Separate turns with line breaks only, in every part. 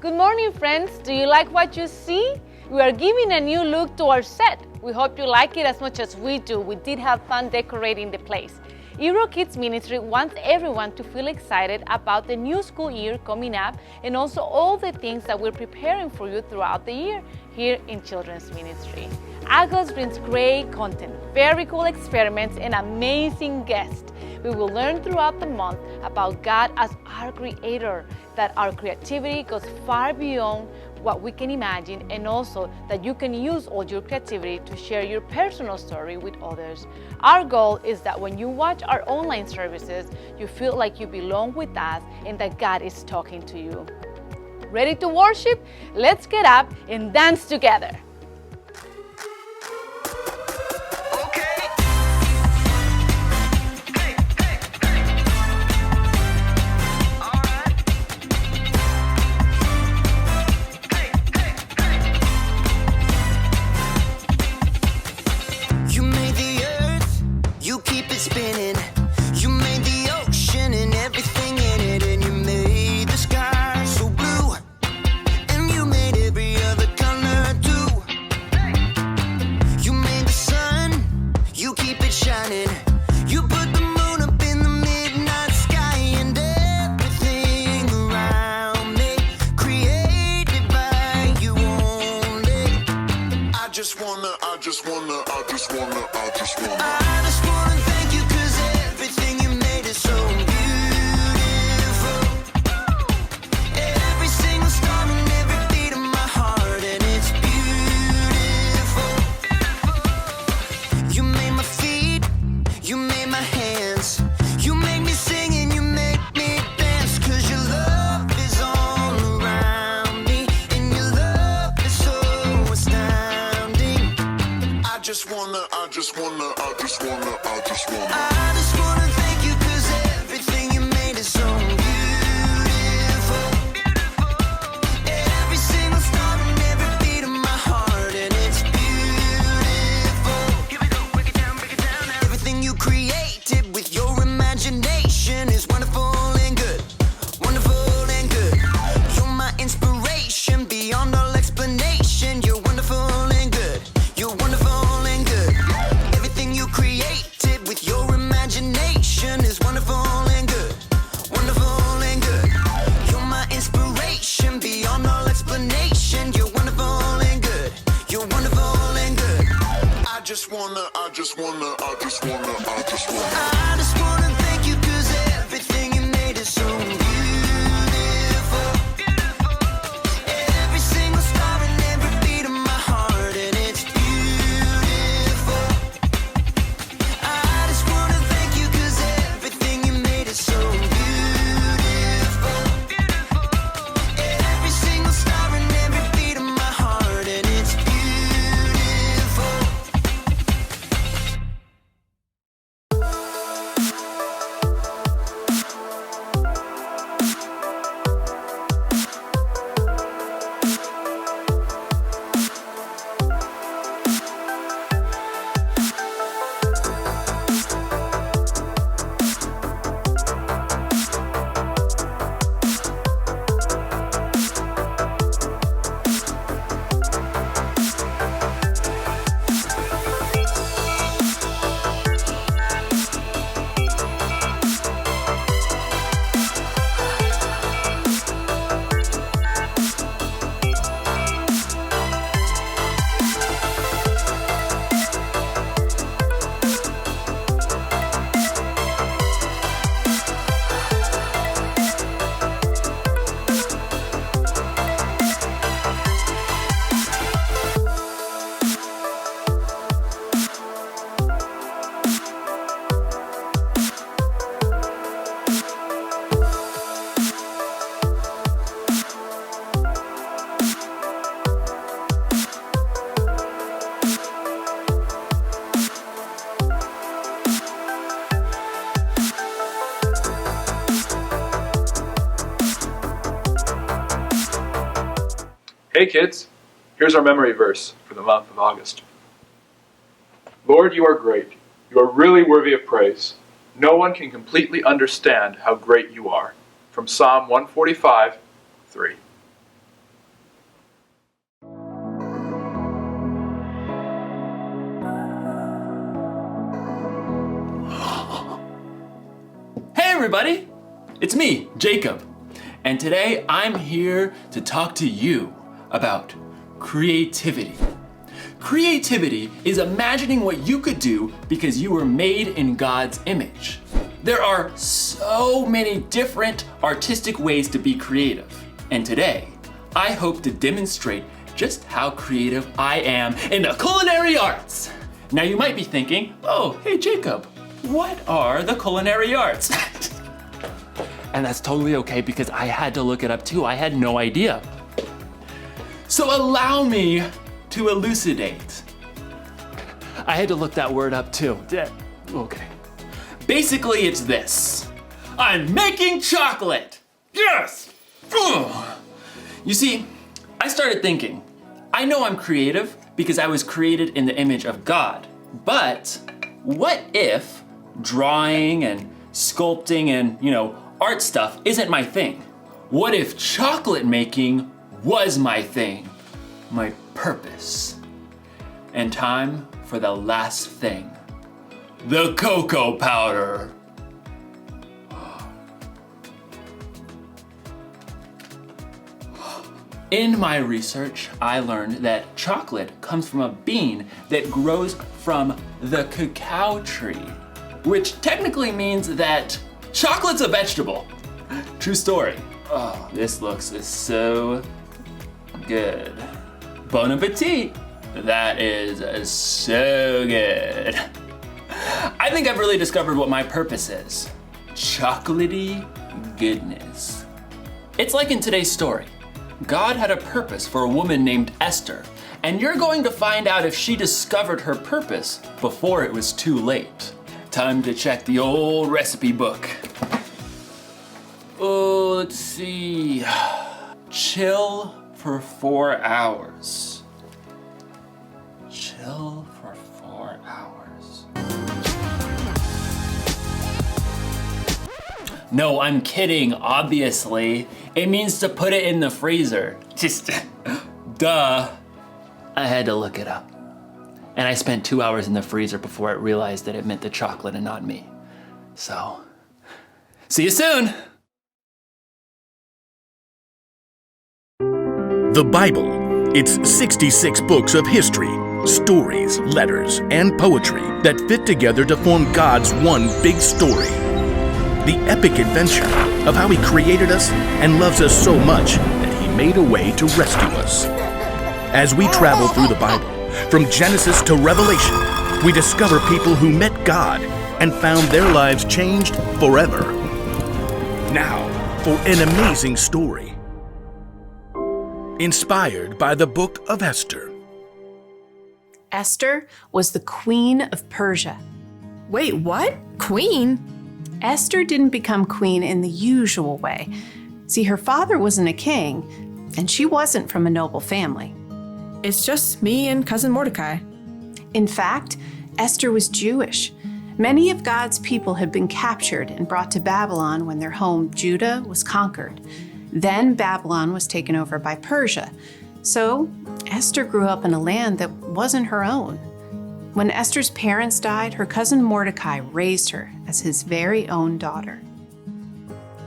Good morning, friends. Do you like what you see? We are giving a new look to our set. We hope you like it as much as we do. We did have fun decorating the place. ErockKids Ministry wants everyone to feel excited about the new school year coming up and also all the things that we're preparing for you throughout the year here in Children's Ministry. August brings great content, very cool experiments, and amazing guests. We will learn throughout the month about God as our creator, that our creativity goes far beyond what we can imagine, and also that you can use all your creativity to share your personal story with others. Our goal is that when you watch our online services, you feel like you belong with us and that God is talking to you. Ready to worship? Let's get up and dance together.
Spinning. You made the ocean and everything in it, and you made the sky so blue, and you made every other color too. You made the sun, you keep it shining. You put the moon up in the midnight sky, and everything around me created by you only. I just wanna thank you, 'cause everything you made is so beautiful. Every single star and every beat of my heart, and it's beautiful. You made my feet, you made my hands, you made me sing and you make me dance, 'cause your love is all around me, and your love is so astounding. I just wanna thank you, 'cause everything you made is so beautiful. Every single star and every beat of my heart, and it's beautiful. Here we go, break it down now. Everything you created with your imagination is wonderful and good, wonderful and good. You're my inspiration beyond all explanation. You're wonderful and good, you're wonderful and good. Everything you created with your imagination is wonderful and good, wonderful and good. You're my inspiration beyond all explanation. You're wonderful and good, you're wonderful and good. I just wanna thank you, 'cause everything you made is so beautiful. Every single star and every beat of my heart, and it's beautiful. I just wanna thank you, 'cause everything you made is so beautiful. Every single star and every beat of my heart, and it's beautiful.
Hey kids, here's our memory verse for the month of August. Lord, you are great. You are really worthy of praise. No one can completely understand how great you are. From Psalm 145:3.
everybody, it's me, Jacob, and today I'm here to talk to you about creativity. Creativity is imagining what you could do because you were made in God's image. There are so many different artistic ways to be creative, and today I hope to demonstrate just how creative I am in the culinary arts. Now you might be thinking, oh, hey Jacob, what are the culinary arts? And that's totally okay because I had to look it up too. I had no idea. So allow me to elucidate. I had to look that word up too. Okay. Basically it's this. I'm making chocolate. Yes! Ugh. You see, I started thinking, I know I'm creative because I was created in the image of God, but what if drawing and sculpting and, art stuff isn't my thing? What if chocolate making was my thing, my purpose? And time for the last thing, the cocoa powder. In my research, I learned that chocolate comes from a bean that grows from the cacao tree, which technically means that chocolate's a vegetable. True story. Oh, this looks so good. Bon appetit. That is so good. I think I've really discovered what my purpose is. Chocolatey goodness. It's like in today's story. God had a purpose for a woman named Esther, and you're going to find out if she discovered her purpose before it was too late. Time to check the old recipe book. Oh, let's see. Chill for 4 hours. Chill for 4 hours. No, I'm kidding, obviously. It means to put it in the freezer. Just, duh. I had to look it up. And I spent 2 hours in the freezer before I realized that it meant the chocolate and not me. So, see you soon.
The Bible. It's 66 books of history, stories, letters, and poetry that fit together to form God's one big story. The epic adventure of how He created us and loves us so much that He made a way to rescue us. As we travel through the Bible, from Genesis to Revelation, we discover people who met God and found their lives changed forever. Now, for an amazing story. Inspired by the Book of Esther.
Esther was the queen of Persia.
Wait, what? Queen?
Esther didn't become queen in the usual way. See, her father wasn't a king, and she wasn't from a noble family.
It's just me and cousin Mordecai.
In fact, Esther was Jewish. Many of God's people had been captured and brought to Babylon when their home, Judah, was conquered. Then Babylon was taken over by Persia. So Esther grew up in a land that wasn't her own. When Esther's parents died, her cousin Mordecai raised her as his very own daughter.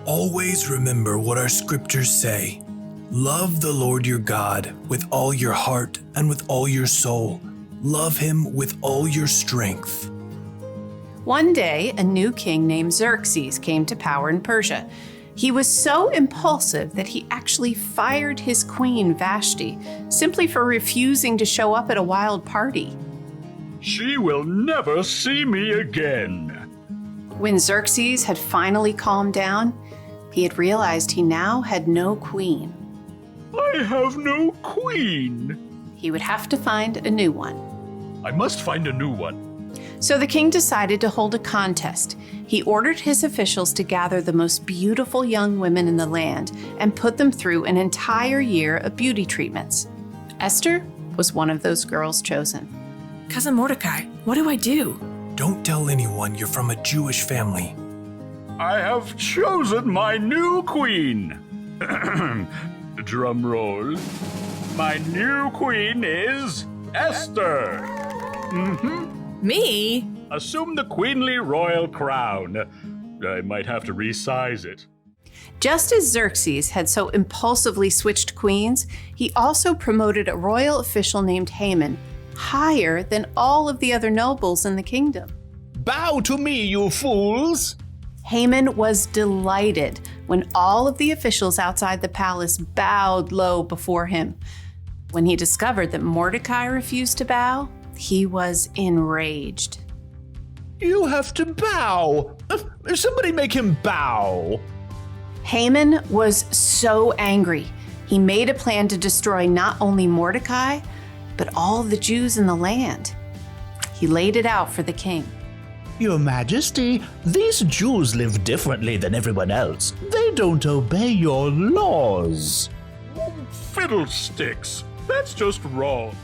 Always remember what our scriptures say. Love the Lord your God with all your heart and with all your soul. Love Him with all your strength.
One day, a new king named Xerxes came to power in Persia. He was so impulsive that he actually fired his queen Vashti simply for refusing to show up at a wild party.
She will never see me again.
When Xerxes had finally calmed down, he had realized he now had no queen.
I have no queen.
He would have to find a new one.
I must find a new one.
So the king decided to hold a contest. He ordered his officials to gather the most beautiful young women in the land and put them through an entire year of beauty treatments. Esther was one of those girls chosen.
Cousin Mordecai, what do I do?
Don't tell anyone you're from a Jewish family.
I have chosen my new queen. Drum roll. My new queen is Esther.
Me?
Assume the queenly royal crown. I might have to resize it.
Just as Xerxes had so impulsively switched queens, he also promoted a royal official named Haman higher than all of the other nobles in the kingdom.
Bow to me, you fools!
Haman was delighted when all of the officials outside the palace bowed low before him. When he discovered that Mordecai refused to bow, he was enraged.
You have to bow! Somebody make him bow!
Haman was so angry. He made a plan to destroy not only Mordecai, but all the Jews in the land. He laid it out for the king.
Your Majesty, these Jews live differently than everyone else. They don't obey your laws.
Fiddlesticks! That's just wrong.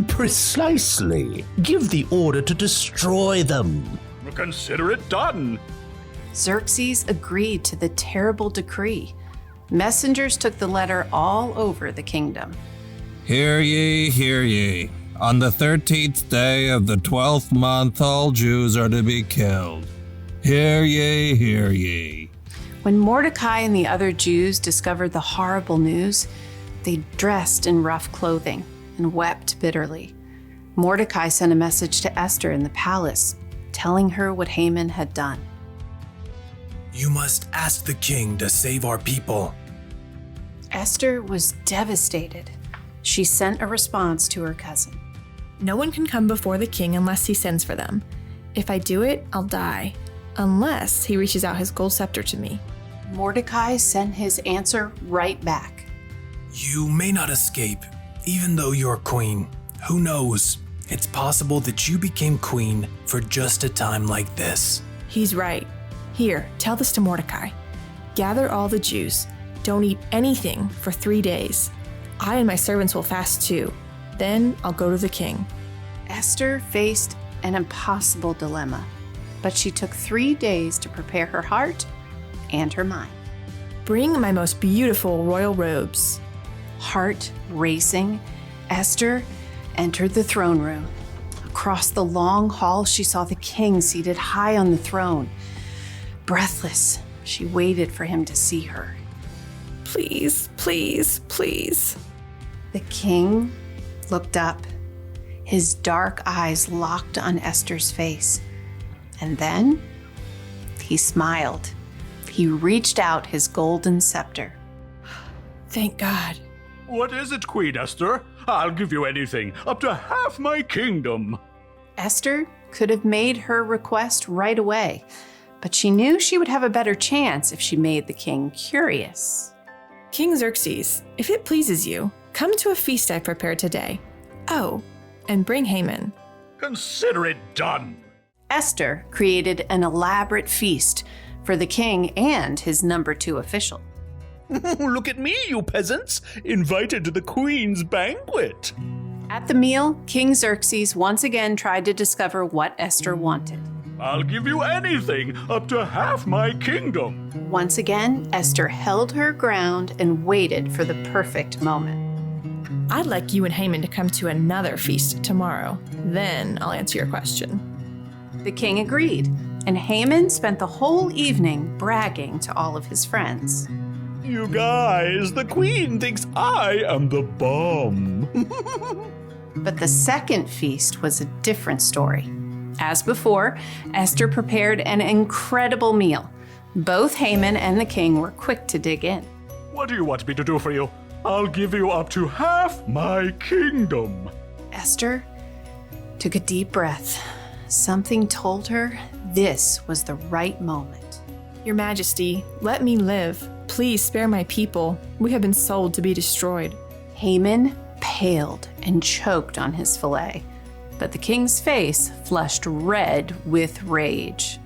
Precisely. Give the order to destroy them.
Consider it done.
Xerxes agreed to the terrible decree. Messengers took the letter all over the kingdom.
Hear ye, hear ye. On the 13th day of the 12th month, all Jews are to be killed. Hear ye, hear ye.
When Mordecai and the other Jews discovered the horrible news, they dressed in rough clothing and wept bitterly. Mordecai sent a message to Esther in the palace, telling her what Haman had done.
You must ask the king to save our people.
Esther was devastated. She sent a response to her cousin.
No one can come before the king unless he sends for them. If I do it, I'll die, unless he reaches out his gold scepter to me.
Mordecai sent his answer right back.
You may not escape, even though you're queen. Who knows? It's possible that you became queen for just a time like this.
He's right. Here, tell this to Mordecai. Gather all the Jews. Don't eat anything for 3 days. I and my servants will fast too. Then I'll go to the king.
Esther faced an impossible dilemma, but she took 3 days to prepare her heart and her mind.
Bring my most beautiful royal robes.
Heart racing, Esther entered the throne room. Across the long hall, she saw the king seated high on the throne. Breathless, she waited for him to see her.
Please, please, please.
The king looked up, his dark eyes locked on Esther's face. And then he smiled. He reached out his golden scepter.
Thank God.
What is it, Queen Esther? I'll give you anything, up to half my kingdom.
Esther could have made her request right away, but she knew she would have a better chance if she made the king curious.
King Xerxes, if it pleases you, come to a feast I prepared today. Oh, and bring Haman.
Consider it done.
Esther created an elaborate feast for the king and his number 2 official.
Look at me, you peasants, invited to the queen's banquet.
At the meal, King Xerxes once again tried to discover what Esther wanted.
I'll give you anything, up to half my kingdom.
Once again, Esther held her ground and waited for the perfect moment.
I'd like you and Haman to come to another feast tomorrow. Then I'll answer your question.
The king agreed, and Haman spent the whole evening bragging to all of his friends.
You guys, the queen thinks I am the bomb.
But the second feast was a different story. As before, Esther prepared an incredible meal. Both Haman and the king were quick to dig in.
What do you want me to do for you? I'll give you up to half my kingdom.
Esther took a deep breath. Something told her this was the right moment.
Your Majesty, let me live. Please spare my people. We have been sold to be destroyed.
Haman paled and choked on his fillet, but the king's face flushed red with rage.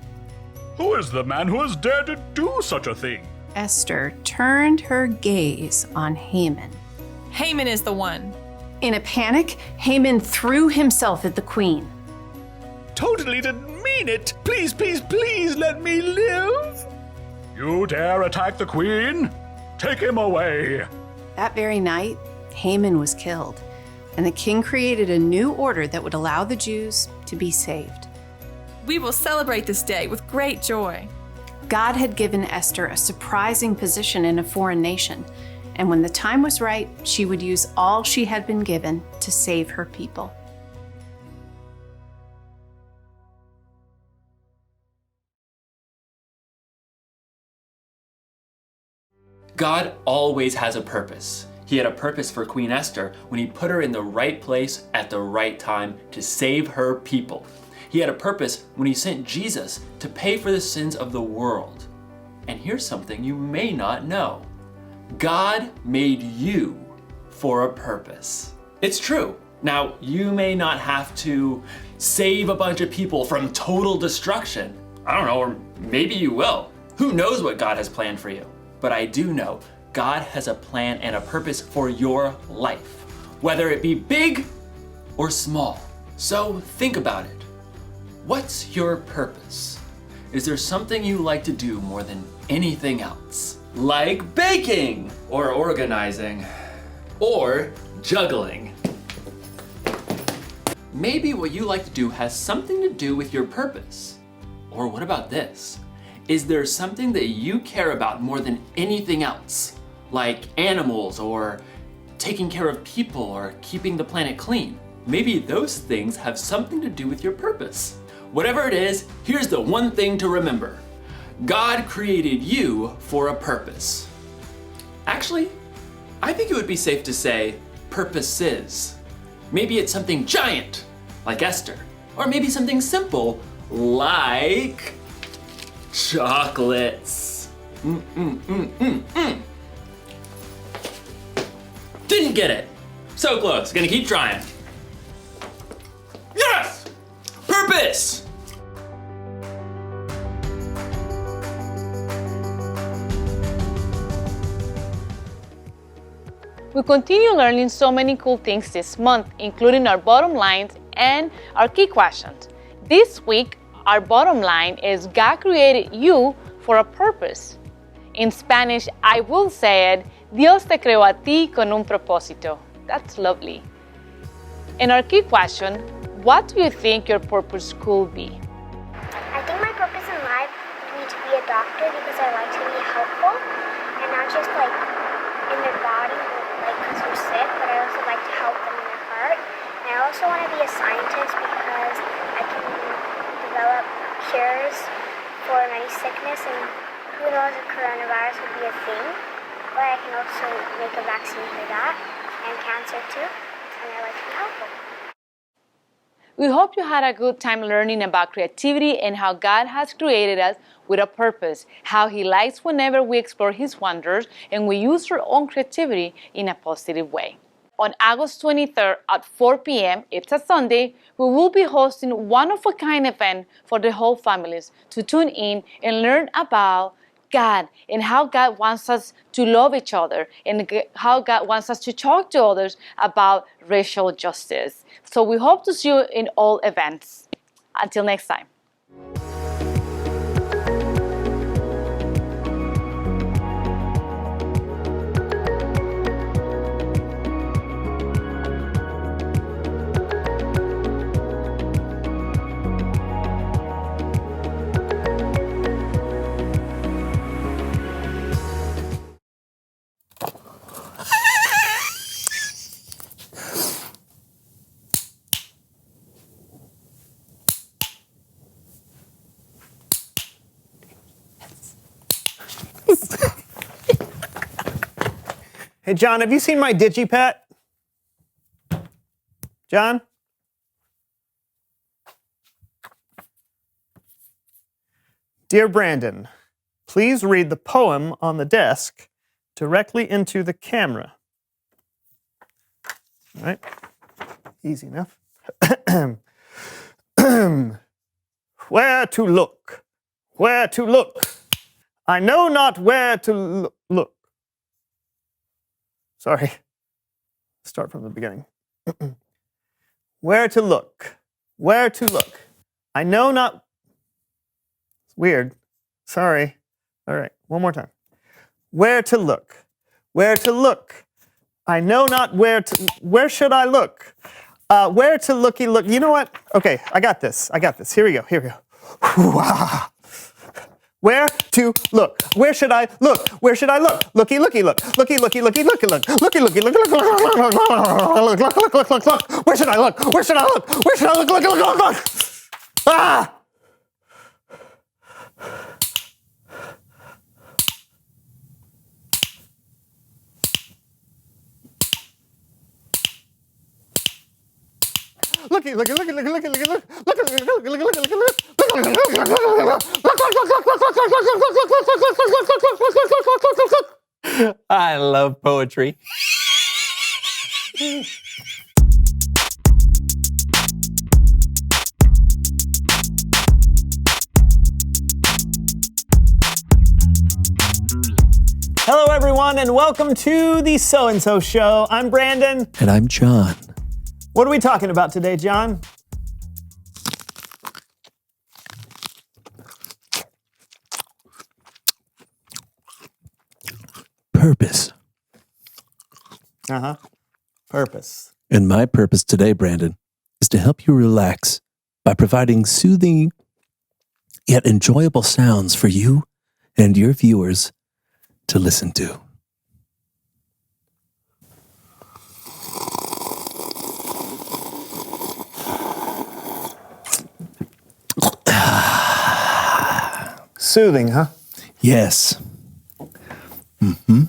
Who is the man who has dared to do such a thing?
Esther turned her gaze on Haman.
Haman is the one.
In a panic, Haman threw himself at the queen.
Totally didn't mean it. Please, please, please let me live.
You dare attack the queen? Take him away.
That very night, Haman was killed, and the king created a new order that would allow the Jews to be saved.
We will celebrate this day with great joy.
God had given Esther a surprising position in a foreign nation, and when the time was right, she would use all she had been given to save her people.
God always has a purpose. He had a purpose for Queen Esther when he put her in the right place at the right time to save her people. He had a purpose when he sent Jesus to pay for the sins of the world. And here's something you may not know. God made you for a purpose. It's true. Now, you may not have to save a bunch of people from total destruction. I don't know, or maybe you will. Who knows what God has planned for you? But I do know God has a plan and a purpose for your life, whether it be big or small. So think about it. What's your purpose? Is there something you like to do more than anything else? Like baking, or organizing, or juggling. Maybe what you like to do has something to do with your purpose. Or what about this? Is there something that you care about more than anything else? Like animals, or taking care of people, or keeping the planet clean? Maybe those things have something to do with your purpose. Whatever it is, here's the one thing to remember. God created you for a purpose. Actually, I think it would be safe to say purposes. Maybe it's something giant, like Esther, or maybe something simple, like chocolates. Didn't get it. So close, gonna keep trying. Yes! Purpose!
We continue learning so many cool things this month, including our bottom lines and our key questions. This week, our bottom line is God created you for a purpose. In Spanish, I will say it, Dios te creó a ti con un propósito. That's lovely. And our key question, what do you think your purpose could be?
I think my purpose in life would be to be a doctor because I like to be helpful and not just like in their body, like because they're sick, but I also like to help them in their heart. And I also want to be a scientist because I can develop cures for many sickness, and who knows if coronavirus would be a thing, but I can also make a vaccine for that and cancer too, and I like to be helpful.
We hope you had a good time learning about creativity and how God has created us with a purpose, how He likes whenever we explore His wonders and we use our own creativity in a positive way. On August 23rd at 4 p.m., it's a Sunday, we will be hosting a one-of-a-kind event for the whole families to tune in and learn about God and how God wants us to love each other and how God wants us to talk to others about racial justice. So we hope to see you in all events. Until next time.
Hey, John, have you seen my DigiPet? John? Dear Brandon, please read the poem on the desk directly into the camera. All right, easy enough. Where to look? Where to look? I know not where to look. Sorry, start from the beginning. Where to look? Where to look? I know not. It's weird. Sorry. All right, one more time. Where to look? Where to look? I know not where to. Where should I look? Where to looky look? You know what? Okay, I got this. Here we go. Where to look? Where should I look? Where should I look? Looky, looky, look. Looky, looky, looky, looky, look. Looky, looky, look, look, look, look, look, look, look, look, look, look. Where should I look? Where should I look? Where should I look? Look, look, look, look. Ah! Looky, looky, looky, looky, looky, looky, look. Look, look, look, look, look, look, look.
I love poetry.
Hello, everyone, and welcome to the So-and-So Show. I'm Brandon.
And I'm John.
What are we talking about today, John?
Purpose.
Purpose.
And my purpose today, Brandon, is to help you relax by providing soothing yet enjoyable sounds for you and your viewers to listen to.
Soothing, huh?
Yes. Mm-hmm.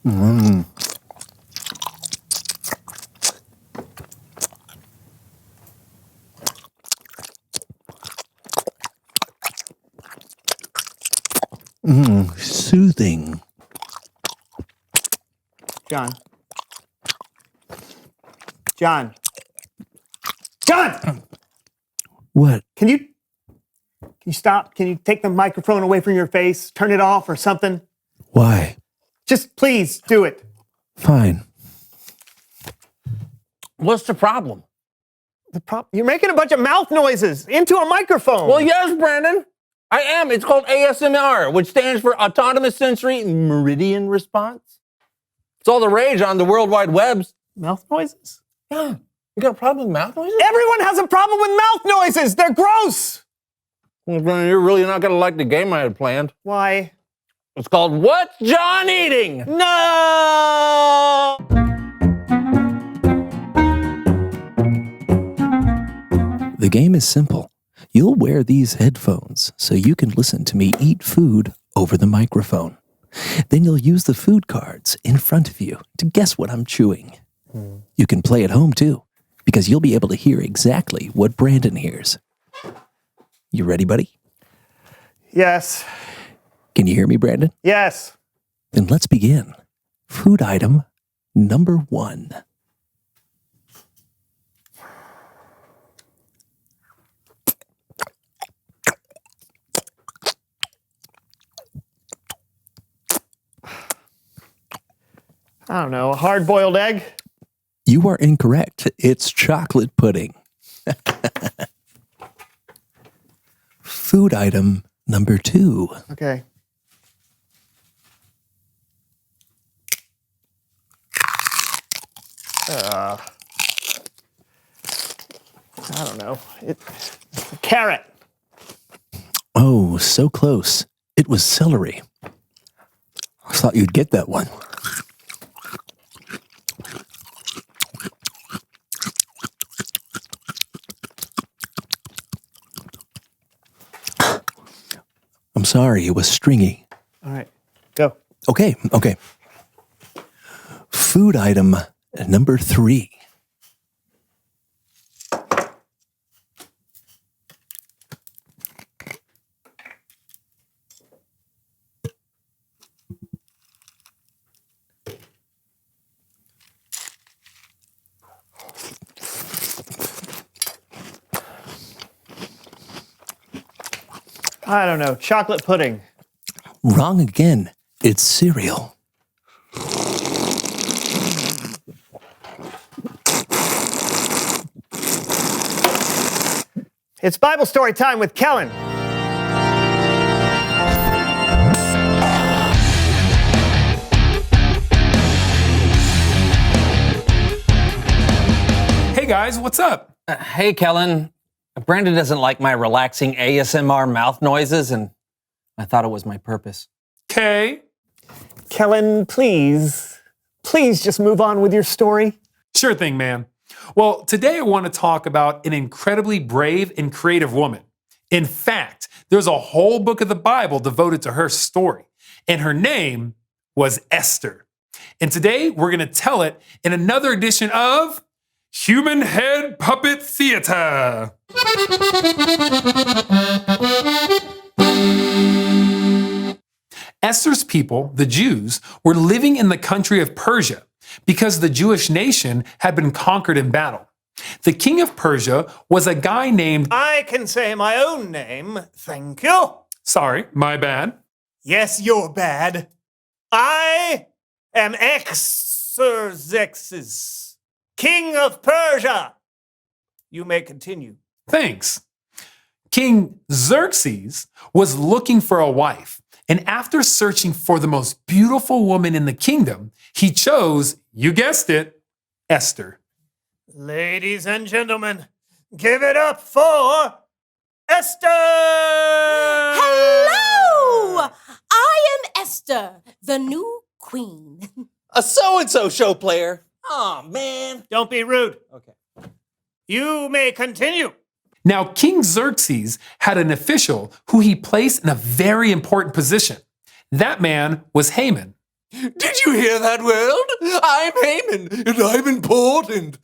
Mm. Soothing.
John. John. John!
What?
Can you stop? Can you take the microphone away from your face? Turn it off or something?
Why?
Just please do it.
Fine.
What's the problem?
You're making a bunch of mouth noises into a microphone.
Well, yes, Brandon. I am. It's called ASMR, which stands for Autonomous Sensory Meridian Response. It's all the rage on the World Wide Webs.
Mouth noises?
Yeah. You got a problem with mouth noises?
Everyone has a problem with mouth noises. They're gross.
Well, Brandon, you're really not going to like the game I had planned.
Why?
It's called What's John Eating?
No!
The game is simple. You'll wear these headphones so you can listen to me eat food over the microphone. Then you'll use the food cards in front of you to guess what I'm chewing. You can play at home too, because you'll be able to hear exactly what Brandon hears. You ready, buddy?
Yes.
Can you hear me, Brandon?
Yes.
Then let's begin. Food item number 1.
I don't know, a hard-boiled egg?
You are incorrect. It's chocolate pudding. Food item number 2.
Okay. I don't know. It's a carrot.
Oh, so close. It was celery. I thought you'd get that one. I'm sorry, it was stringy.
All right, go.
Okay. Food item number 3.
I don't know, chocolate pudding.
Wrong again. It's cereal.
It's Bible story time with Kellen.
Hey guys, what's up?
Hey, Kellen. Brandon doesn't like my relaxing ASMR mouth noises, and I thought it was my purpose.
Okay.
Kellen, please just move on with your story.
Sure thing, man. Well, today I want to talk about an incredibly brave and creative woman. In fact, there's a whole book of the Bible devoted to her story, and her name was Esther. And today we're going to tell it in another edition of Human Head Puppet Theater. Esther's people, the Jews, were living in the country of Persia because the Jewish nation had been conquered in battle. The king of Persia was a guy named...
I can say my own name, thank you.
Sorry, my bad.
Yes, you're bad. I am Xerxes, king of Persia. You may continue.
Thanks. King Xerxes was looking for a wife, and after searching for the most beautiful woman in the kingdom, he chose, you guessed it, Esther.
Ladies and gentlemen, give it up for Esther!
Hello! I am Esther, the new queen.
A so-and-so show player. Oh, man.
Don't be rude.
Okay.
You may continue.
Now, King Xerxes had an official who he placed in a very important position. That man was Haman.
Did you hear that, world? I'm Haman, and I'm important.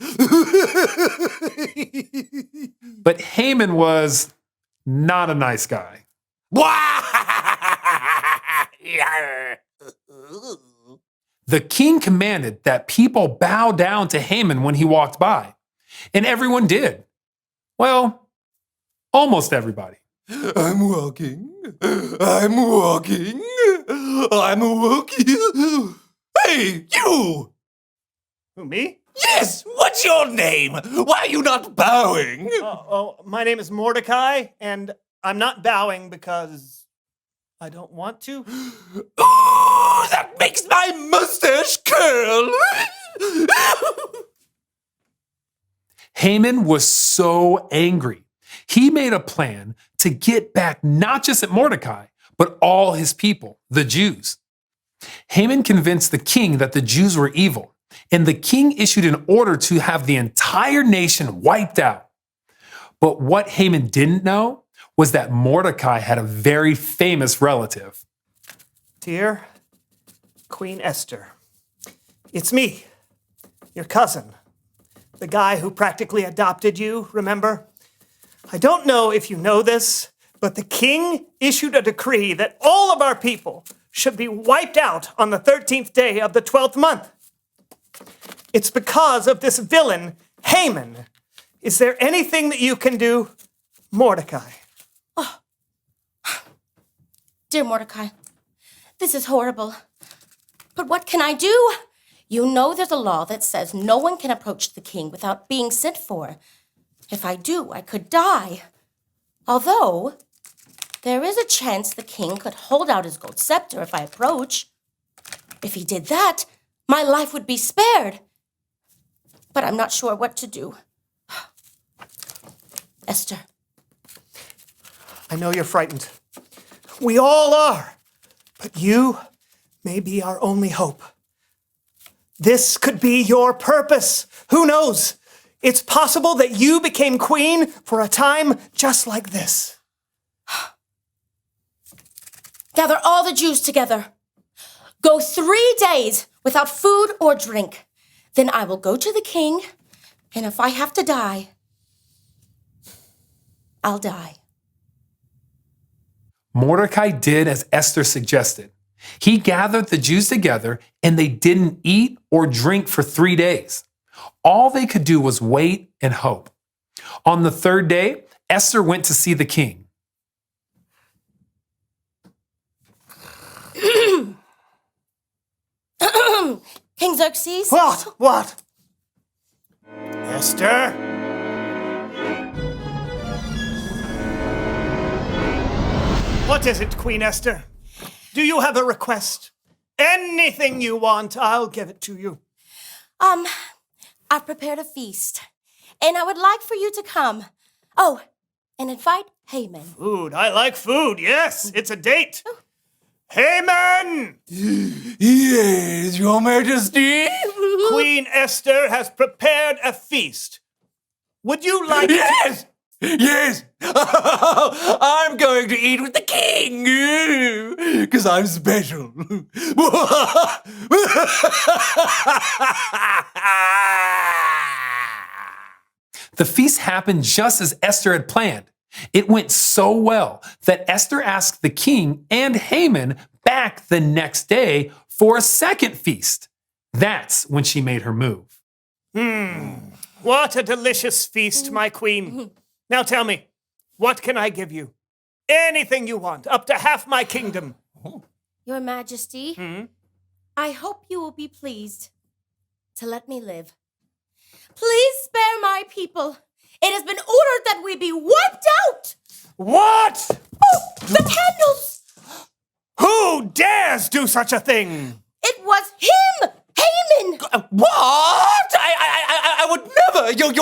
But Haman was not a nice guy. The king commanded that people bow down to Haman when he walked by, and everyone did. Well, almost everybody.
I'm walking. I'm walking. Hey, you!
Who, me?
Yes! What's your name? Why are you not bowing?
My name is Mordecai, and I'm not bowing because I don't want to.
Oh, that makes my mustache curl!
Haman was so angry. He made a plan to get back not just at Mordecai, but all his people, the Jews. Haman convinced the king that the Jews were evil, and the king issued an order to have the entire nation wiped out. But what Haman didn't know was that Mordecai had a very famous relative.
Dear Queen Esther, it's me, your cousin, the guy who practically adopted you, remember? I don't know if you know this, but the king issued a decree that all of our people should be wiped out on the 13th day of the 12th month. It's because of this villain, Haman. Is there anything that you can do, Mordecai?
Oh. Dear Mordecai, this is horrible. But what can I do? You know there's a law that says no one can approach the king without being sent for. If I do, I could die. Although, there is a chance the king could hold out his gold scepter if I approach. If he did that, my life would be spared. But I'm not sure what to do. Esther.
I know you're frightened. We all are. But you may be our only hope. This could be your purpose. Who knows? It's possible that you became queen for a time just like this.
Gather all the Jews together. Go 3 days without food or drink. Then I will go to the king, and if I have to die, I'll die.
Mordecai did as Esther suggested. He gathered the Jews together, and they didn't eat or drink for 3 days. All they could do was wait and hope. On the 3rd day, Esther went to see the king.
King Xerxes?
What? Esther? What is it, Queen Esther? Do you have a request? Anything you want, I'll give it to you.
I've prepared a feast, and I would like for you to come. Oh, and invite Haman.
Food. I like food. Yes, it's a date. Haman!
Yes, Your Majesty.
Queen Esther has prepared a feast. Would you like
Yes! Yes! I'm going to eat with the king! Because I'm special.
The feast happened just as Esther had planned. It went so well that Esther asked the king and Haman back the next day for a second feast. That's when she made her move.
What a delicious feast, my queen. Now tell me, what can I give you? Anything you want, up to half my kingdom.
Your Majesty, I hope you will be pleased to let me live. Please spare my people. It has been ordered that we be wiped out.
What?
Oh, the candles.
Who dares do such a thing?
It was him, Haman.
What? I would never. You're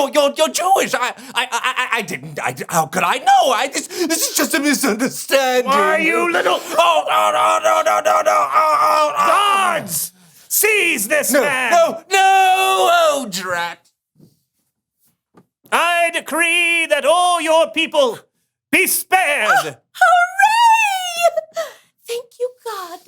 Jewish. I didn't. How could I know? This is just a misunderstanding.
Why, you little...
Oh, no.
Guards! Seize this man!
No! Oh, drat.
I decree that all your people be spared.
Hooray! Thank you, God.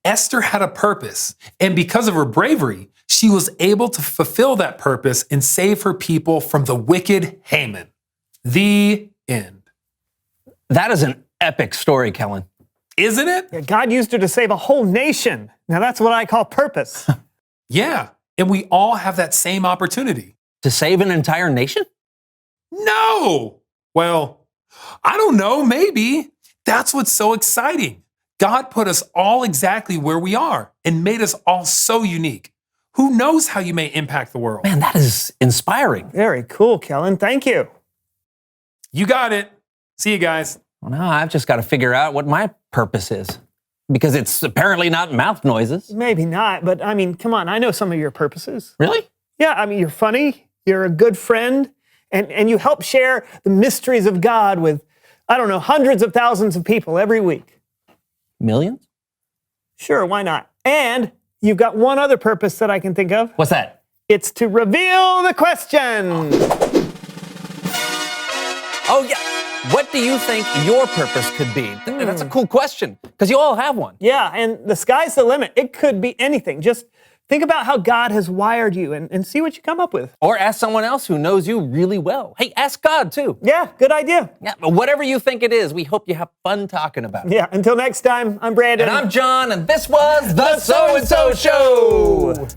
Esther had a purpose, and because of her bravery, she was able to fulfill that purpose and save her people from the wicked Haman. The end.
That is an epic story, Kellen.
Isn't it?
Yeah, God used her to save a whole nation. Now that's what I call purpose.
Yeah, and we all have that same opportunity.
To save an entire nation?
No! Well, I don't know, maybe. That's what's so exciting. God put us all exactly where we are and made us all so unique. Who knows how you may impact the world?
Man, that is inspiring.
Very cool, Kellen. Thank you.
You got it. See you guys.
Well, now I've just got to figure out what my purpose is. Because it's apparently not mouth noises.
Maybe not, but I mean, come on. I know some of your purposes.
Really?
Yeah, I mean, you're funny. You're a good friend. And you help share the mysteries of God with, I don't know, hundreds of thousands of people every week.
Millions?
Sure, why not? And you've got one other purpose that I can think of.
What's that?
It's to reveal the question.
Oh, yeah. What do you think your purpose could be? That's a cool question, because you all have one.
Yeah, and the sky's the limit. It could be anything. Just think about how God has wired you and see what you come up with.
Or ask someone else who knows you really well. Hey, ask God, too.
Yeah, good idea.
Yeah, but whatever you think it is, we hope you have fun talking about it.
Yeah, until next time, I'm Brandon.
And I'm John, and this was The So-and-So Show.